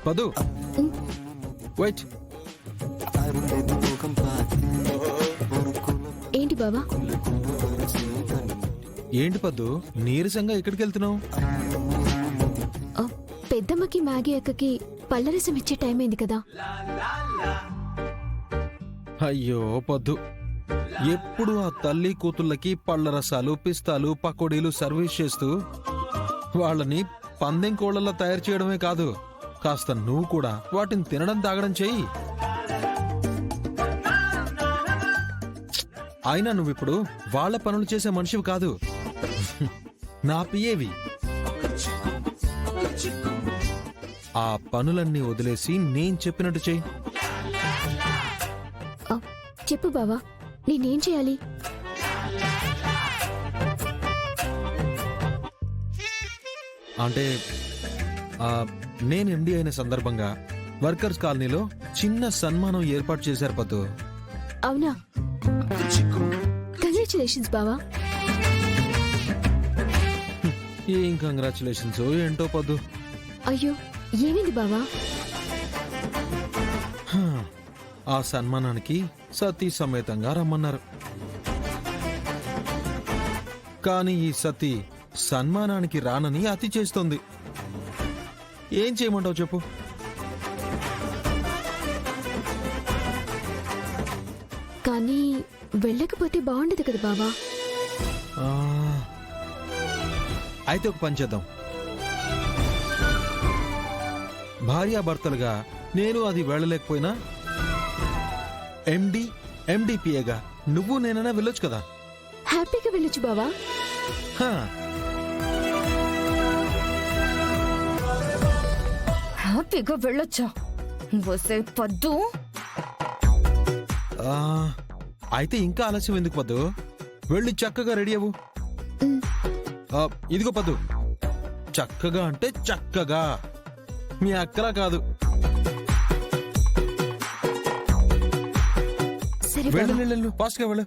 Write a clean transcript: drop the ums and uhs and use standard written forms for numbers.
పదు wait. ఏంటి బావా? ఏంటి పద్దు నీరసంగా ఎక్కడికి వెళ్తున్నావు? పెద్దమ్మకి మ్యాగీ అక్కకి పళ్ళరసం ఇచ్చే టైం అయింది కదా. అయ్యో పద్దు, ఎప్పుడు ఆ తల్లి కూతుళ్ళకి పళ్ళ రసాలు, పిస్తాలు, పకోడీలు సర్వీస్ చేస్తూ వాళ్ళని పందెం కోళ్లలా తయారు చేయడమే కాదు, కాస్త నువ్వు కూడా వాటిని తినడం తాగడం చెయ్యి. అయినా నువ్విప్పుడు వాళ్ళ పనులు చేసే మనిషివి కాదు, నా పియేవి. ఆ పనులన్నీ వదిలేసి నేను చెప్పినట్టు చెయ్యి. చెప్పు బావా, నేనేం చేయాలి? అంటే నేను ఎండి అయిన సందర్భంగా వర్కర్స్ కాలనీలో చిన్న సన్మానం ఏర్పాటు చేశారు పద్దు. అవునా? కంగ్రాచులేషన్స్ బావా. ఏం కంగ్రాచులేషన్స్ ఏంటో పద్దు. అయ్యో ఏమైంది బావా? ఆ సన్మానానికి సతీ సమేతంగా రమ్మన్నారు. కానీ ఈ సతీ సన్మానానికి రానని అతి చేస్తోంది. ఏం చేయమంటావు చెప్పు? కానీ వెళ్ళకపోతే బాగుండదు కదా బావా. అయితే ఒక పని చేద్దాం. భార్యాభర్తలుగా నేను అది వెళ్ళలేకపోయినా ఎండిపిఏగా నువ్వు నేనైనా వెళ్ళొచ్చు కదా. హ్యాపీగా వెళ్ళొచ్చు బావా. హ్యాపీగా వెళ్ళొచ్చా? వసే పద్దు, అయితే ఇంకా ఆలస్యం ఎందుకు పద్దు, వెళ్ళి చక్కగా రెడీ అవ్వు. ఇదిగో పద్దు, చక్కగా అంటే చక్కగా, మీ అక్కలా కాదు. సరే వెళ్ళు ఫాస్ట్ గా వెళ్ళు.